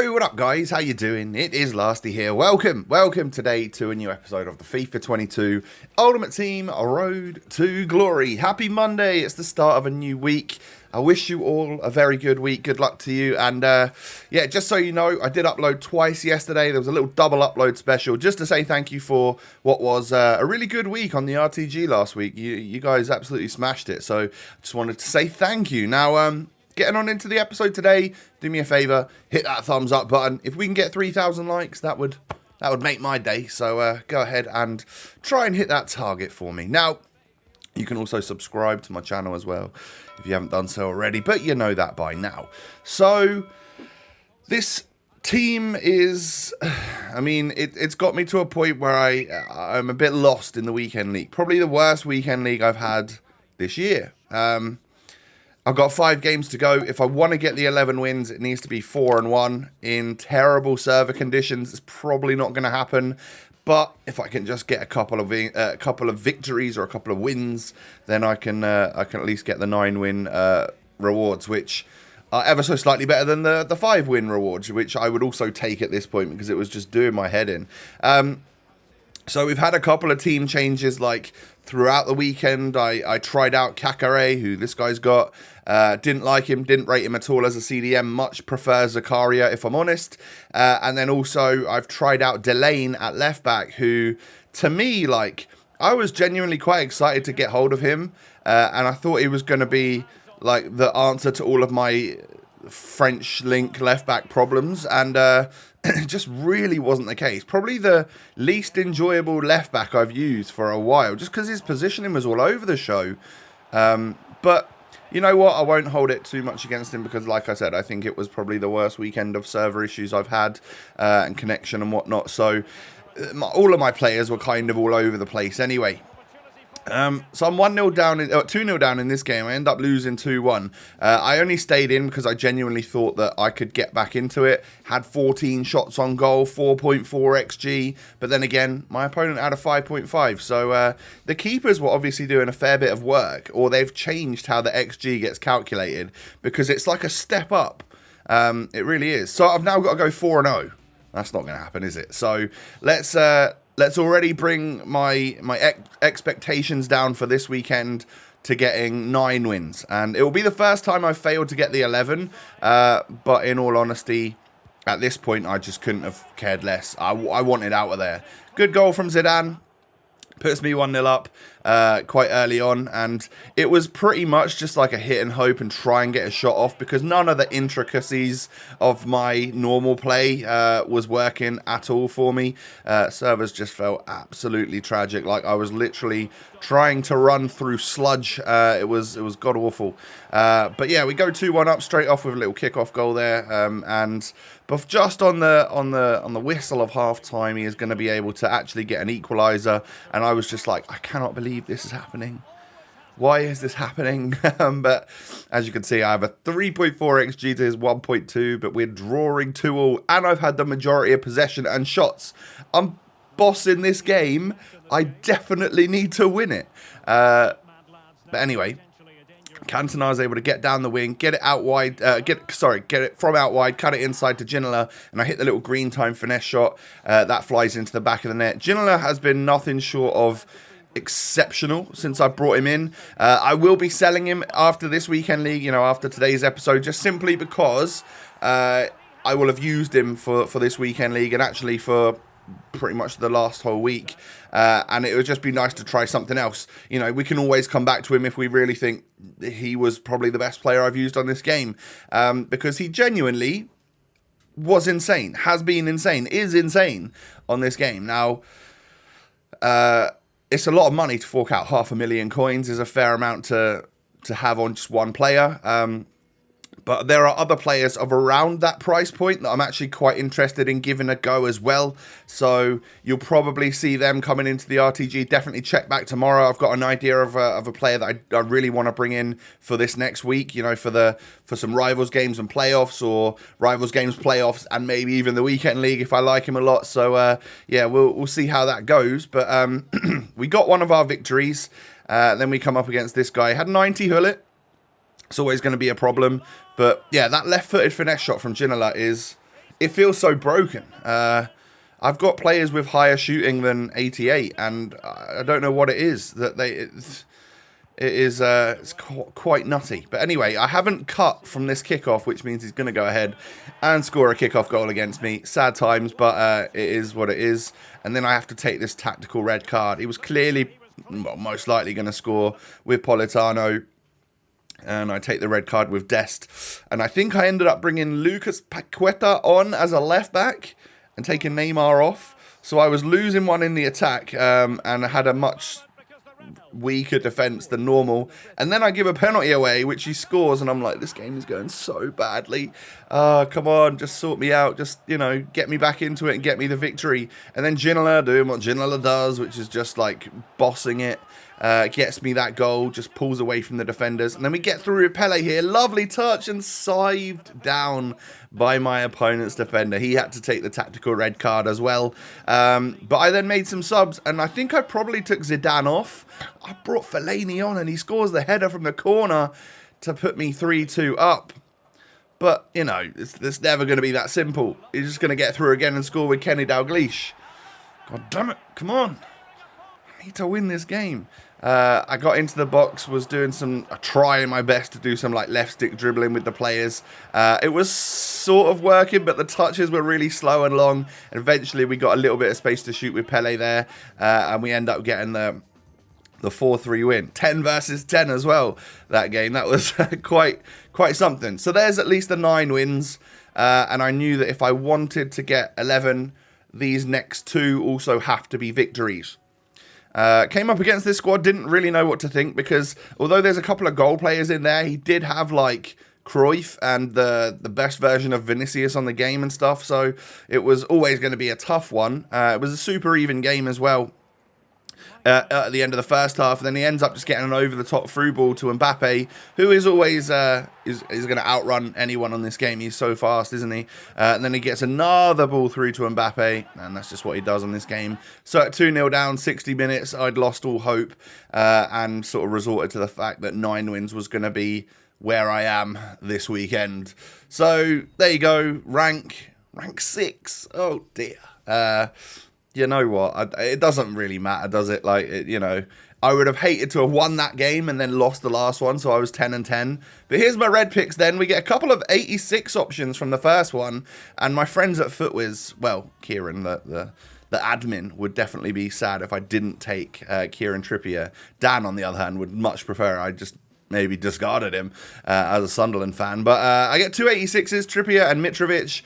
Yo, what up guys? How you doing? It is Lasty here. Welcome today to a new episode of the FIFA 22 Ultimate Team Road to Glory. Happy Monday, it's the start of a new week. I wish you all a very good week, good luck to you, and yeah, just so you know, I did upload twice yesterday. There was a little double upload special, just to say thank you for what was a really good week on the RTG last week. You guys absolutely smashed it, so I just wanted to say thank you. Now, getting on into the episode today, do me a favor, hit that thumbs up button. If we can get 3,000 likes, that would make my day. So go ahead and try and hit that target for me. Now, you can also subscribe to my channel as well if you haven't done so already, but you know that by now. So this team is, I mean, it's got me to a point where I'm a bit lost in the weekend league. Probably the worst weekend league I've had this year. I've got 5 games to go. If I want to get the 11 wins, it needs to be 4-1. In terrible server conditions, it's probably not going to happen. But if I can just get a couple of victories or a couple of wins, then I can at least get the 9-win rewards, which are ever so slightly better than the 5-win rewards, which I would also take at this point because it was just doing my head in. So we've had a couple of team changes, like throughout the weekend. I tried out Kakare, who this guy's got. Didn't like him, didn't rate him at all as a CDM. Much prefer Zakaria, if I'm honest. And then also I've tried out Delane at left back, who to me, like, I was genuinely quite excited to get hold of him. And I thought he was going to be like the answer to all of my French link left back problems, and it just really wasn't the case. Probably the least enjoyable left back I've used for a while, just because his positioning was all over the show. But you know what, I won't hold it too much against him, because like I said, I think it was probably the worst weekend of server issues I've had, and connection and whatnot. So all of my players were kind of all over the place anyway. So I'm 2-0 down in this game. I end up losing 2-1. I only stayed in because I genuinely thought that I could get back into it. Had 14 shots on goal, 4.4 XG. But then again, my opponent had a 5.5. So the keepers were obviously doing a fair bit of work, or they've changed how the XG gets calculated, because it's like a step up. It really is. So I've now got to go 4-0. That's not going to happen, is it? So let's already bring my expectations down for this weekend to getting 9 wins. And it will be the first time I've failed to get the 11. But in all honesty, at this point, I just couldn't have cared less. I wanted out of there. Good goal from Zidane. Puts me 1-0 up quite early on, and it was pretty much just like a hit and hope and try and get a shot off, because none of the intricacies of my normal play was working at all for me. Servers just felt absolutely tragic. Like, I was literally trying to run through sludge. It was god awful. But yeah, we go 2-1 up straight off with a little kickoff goal there, but just on the whistle of half time, he is going to be able to actually get an equaliser. And I was just like, I cannot believe this is happening. Why is this happening? But as you can see, I have a 3.4 XG to his 1.2, but we're drawing 2-2, and I've had the majority of possession and shots. I'm bossing this game. I definitely need to win it. But anyway, Cantona is able to get down the wing, get it out wide, get it from out wide, cut it inside to Ginola, and I hit the little green time finesse shot. That flies into the back of the net. Ginola has been nothing short of exceptional since I brought him in. I will be selling him after this weekend league, you know, after today's episode, just simply because I will have used him for this weekend league, and actually for pretty much the last whole week, and it would just be nice to try something else. You know, we can always come back to him if we really think he was probably the best player I've used on this game, because he genuinely was insane, has been insane, is insane on this game. Now, it's a lot of money to fork out. 500,000 coins is a fair amount to have on just one player. But there are other players of around that price point that I'm actually quite interested in giving a go as well. So you'll probably see them coming into the RTG. Definitely check back tomorrow. I've got an idea of a player that I really want to bring in for this next week. You know, for some Rivals games and playoffs, or Rivals games playoffs, and maybe even the weekend league if I like him a lot. So yeah, we'll see how that goes. But we got one of our victories. Then we come up against this guy. Had 90 Hullet. It's always going to be a problem. But yeah, that left-footed finesse shot from Ginola is it feels so broken. I've got players with higher shooting than 88, and I don't know what it is that it's quite nutty. But anyway, I haven't cut from this kickoff, which means he's going to go ahead and score a kickoff goal against me. Sad times, but it is what it is. And then I have to take this tactical red card. He was clearly, well, most likely going to score with Politano. And I take the red card with Dest. And I think I ended up bringing Lucas Paqueta on as a left back and taking Neymar off. So I was losing one in the attack and I had a much weaker defense than normal, and then I give a penalty away which he scores, and I'm like, this game is going so badly. Come on, just sort me out, just, you know, get me back into it and get me the victory. And then Ginola doing what Ginola does, which is just like bossing it, gets me that goal, just pulls away from the defenders, and then we get through with Pele here. Lovely touch, and sived down by my opponent's defender. He had to take the tactical red card as well. But I then made some subs, and I think I probably took Zidane off. I brought Fellaini on, and he scores the header from the corner to put me 3-2 up. But, you know, it's never going to be that simple. He's just going to get through again and score with Kenny Dalglish. God damn it, come on. I need to win this game. I got into the box, was doing trying my best to do some like left stick dribbling with the players. It was sort of working, but the touches were really slow and long. And eventually we got a little bit of space to shoot with Pele there. And we end up getting the 4-3 win. 10 versus 10 as well, that game. That was quite something. So there's at least the 9 wins. And I knew that if I wanted to get 11, these next 2 also have to be victories. Came up against this squad, didn't really know what to think, because although there's a couple of goal players in there, he did have like Cruyff and the best version of Vinicius on the game and stuff, so it was always going to be a tough one. It was a super even game as well. At the end of the first half, and then he ends up just getting an over-the-top through ball to Mbappe, who is always is going to outrun anyone on this game. He's so fast, isn't he? And then he gets another ball through to Mbappe, and that's just what he does on this game. So at 2-0 down, 60 minutes, I'd lost all hope and sort of resorted to the fact that 9 wins was going to be where I am this weekend. So there you go, rank 6. Oh dear. You know what? It doesn't really matter, does it? Like, you know, I would have hated to have won that game and then lost the last one, so I was 10-10. But here's my red picks then. We get a couple of 86 options from the first one, and my friends at Footwiz, well, Kieran, the admin, would definitely be sad if I didn't take Kieran Trippier. Dan, on the other hand, would much prefer I just maybe discarded him as a Sunderland fan. But I get 2 86s, Trippier and Mitrovic,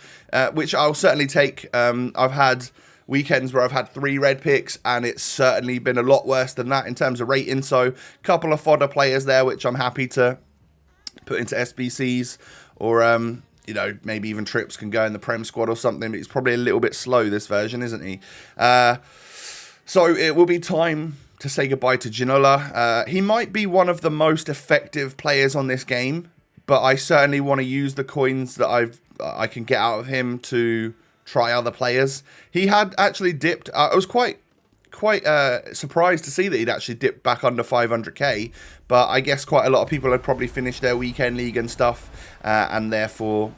which I'll certainly take. I've had weekends where I've had 3 red picks, and it's certainly been a lot worse than that in terms of rating. So a couple of fodder players there, which I'm happy to put into SBCs, or you know, maybe even Trips can go in the Prem squad or something. But he's probably a little bit slow, this version, isn't he? So it will be time to say goodbye to Ginola. He might be one of the most effective players on this game, but I certainly want to use the coins that I can get out of him to try other players. He had actually dipped. I was quite surprised to see that he'd actually dipped back under 500k, but I guess quite a lot of people had probably finished their weekend league and stuff, and therefore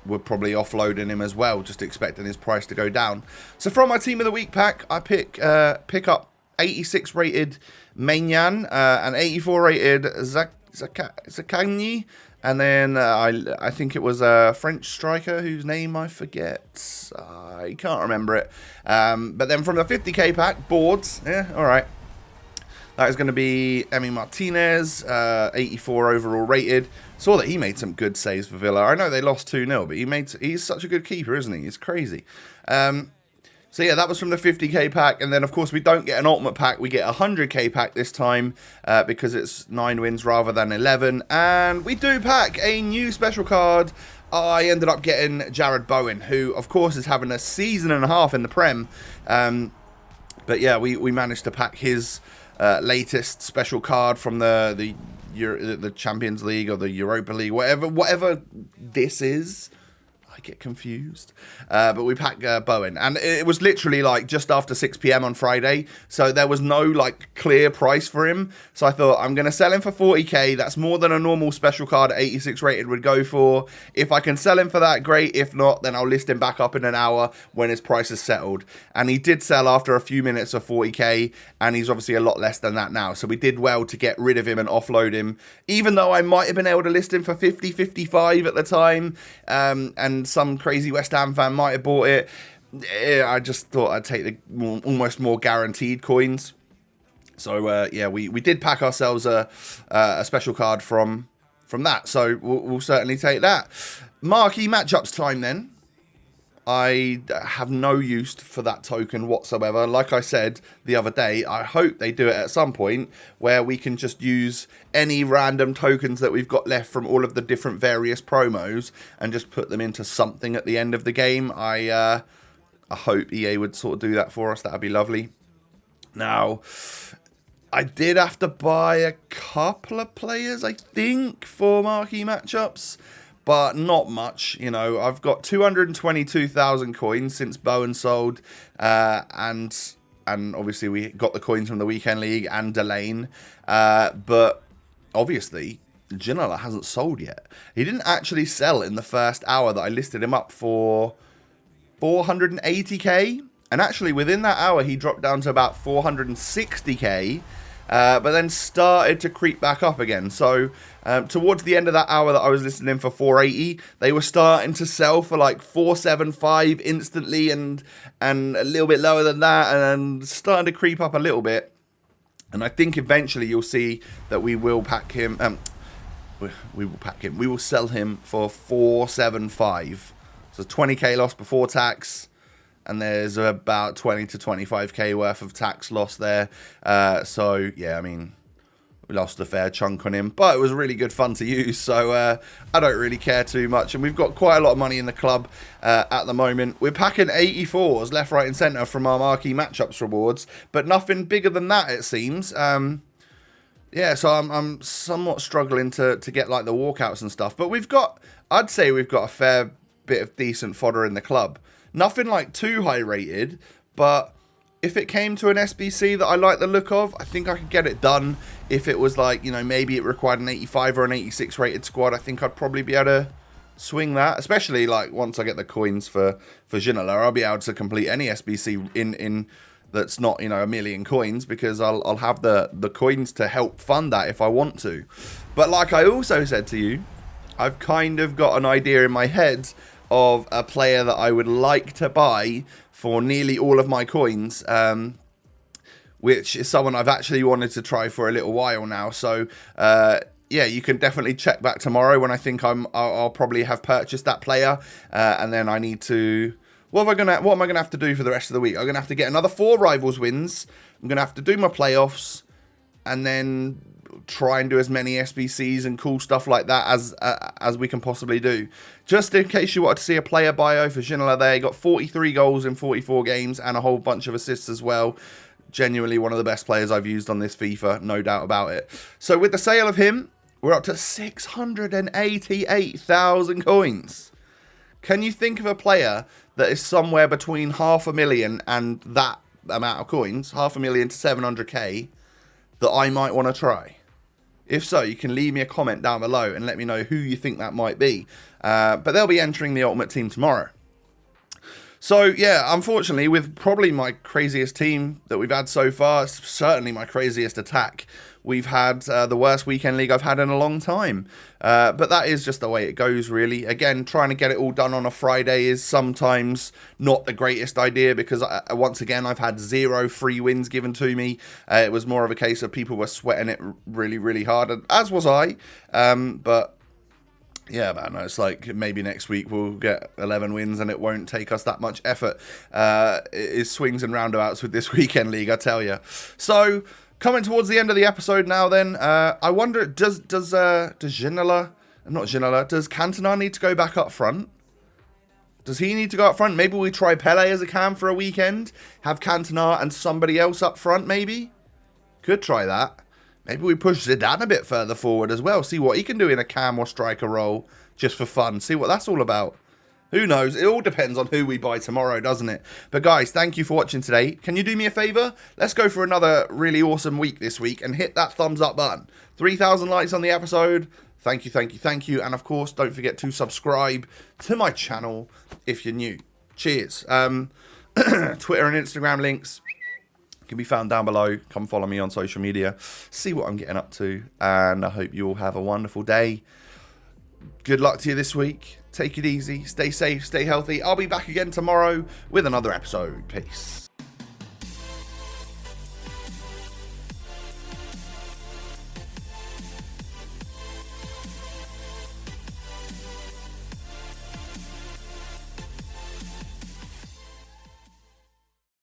were probably offloading him as well, just expecting his price to go down. So from my team of the week pack, I pick up 86 rated Maignan, and 84 rated Zaccagni. And then I think it was a French striker whose name I forget. I can't remember it. But then from the 50k pack, boards. Yeah, all right. That is going to be Emi Martinez, 84 overall rated. Saw that he made some good saves for Villa. I know they lost 2-0, but he's such a good keeper, isn't he? It's crazy. So yeah, that was from the 50k pack, and then of course we don't get an ultimate pack, we get a 100k pack this time, because it's 9 wins rather than 11, and we do pack a new special card. I ended up getting Jared Bowen, who of course is having a season and a half in the Prem, but yeah, we managed to pack his latest special card from the Champions League or the Europa League, whatever this is. I get confused. But we pack Bowen. And it was literally like just after 6 p.m. on Friday. So there was no like clear price for him. So I thought I'm going to sell him for 40k. That's more than a normal special card at 86 rated would go for. If I can sell him for that, great. If not, then I'll list him back up in an hour when his price is settled. And he did sell after a few minutes for 40k. And he's obviously a lot less than that now. So we did well to get rid of him and offload him. Even though I might have been able to list him for 50, 55 at the time. And some crazy West Ham fan might have bought it. I just thought I'd take the almost more guaranteed coins. So yeah, we did pack ourselves a special card from that. So we'll certainly take that. Marquee matchups time then. I have no use for that token whatsoever. Like I said the other day, I hope they do it at some point where we can just use any random tokens that we've got left from all of the different various promos and just put them into something at the end of the game. I hope EA would sort of do that for us. That would be lovely. Now, I did have to buy a couple of players, I think, for marquee matchups. But not much, you know. I've got 222,000 coins since Bowen sold, and obviously we got the coins from the weekend league and Delane. But obviously, Ginola hasn't sold yet. He didn't actually sell in the first hour that I listed him up for 480k, and actually within that hour he dropped down to about 460k. But then started to creep back up again. So towards the end of that hour that I was listening for 480, they were starting to sell for like 475 instantly, and a little bit lower than that, and starting to creep up a little bit. And I think eventually you'll see that we will pack him. We will pack him. We will sell him for 475. So 20k loss before tax. And there's about 20 to 25k worth of tax loss there. So, yeah, I mean, we lost a fair chunk on him. But it was really good fun to use. So, I don't really care too much. And we've got quite a lot of money in the club at the moment. We're packing 84s left, right and centre from our marquee matchups rewards. But nothing bigger than that, it seems. Yeah, so I'm somewhat struggling to get, like, the walkouts and stuff. But I'd say we've got a fair bit of decent fodder in the club. Nothing like too high rated, but if it came to an SBC that I like the look of, I think I could get it done. If it was like, you know, maybe it required an 85 or an 86 rated squad, I think I'd probably be able to swing that. Especially like once I get the coins for Ginola, I'll be able to complete any SBC in that's not, you know, a million coins, because I'll have the coins to help fund that if I want to. But like I also said to you, I've kind of got an idea in my head of a player that I would like to buy for nearly all of my coins, which is someone I've actually wanted to try for a little while now. So yeah, you can definitely check back tomorrow when I think I'll probably have purchased that player, and then I need to. What am I gonna have to do for the rest of the week? I'm gonna have to get another 4 rivals wins. I'm gonna have to do my playoffs, and then try and do as many SBCs and cool stuff like that as we can possibly do. Just in case you wanted to see a player bio for Ginola there, he got 43 goals in 44 games and a whole bunch of assists as well. Genuinely one of the best players I've used on this FIFA, no doubt about it. So with the sale of him, we're up to 688,000 coins. Can you think of a player that is somewhere between 500,000 and that amount of coins, 500,000 to 700k, that I might want to try? If so, you can leave me a comment down below and let me know who you think that might be. But they'll be entering the Ultimate Team tomorrow. So, yeah, unfortunately, with probably my craziest team that we've had so far, certainly my craziest attack, we've had the worst weekend league I've had in a long time. But that is just the way it goes, really. Again, trying to get it all done on a Friday is sometimes not the greatest idea, because, once again, I've had 0 free wins given to me. It was more of a case of people were sweating it really, really hard, as was I. But yeah, man, it's like maybe next week we'll get 11 wins and it won't take us that much effort. It is swings and roundabouts with this weekend league, I tell you. So, coming towards the end of the episode now then, I wonder, does Cantona need to go back up front? Does he need to go up front? Maybe we try Pele as a cam for a weekend, have Cantona and somebody else up front maybe? Could try that. Maybe we push Zidane a bit further forward as well. See what he can do in a cam or striker role, just for fun. See what that's all about. Who knows? It all depends on who we buy tomorrow, doesn't it? But guys, thank you for watching today. Can you do me a favor? Let's go for another really awesome week this week and hit that thumbs up button. 3,000 likes on the episode. Thank you, thank you, thank you. And of course, don't forget to subscribe to my channel if you're new. Cheers. Twitter and Instagram links can be found down below. Come follow me on social media. See what I'm getting up to. And I hope you all have a wonderful day. Good luck to you this week. Take it easy. Stay safe. Stay healthy. I'll be back again tomorrow with another episode. Peace.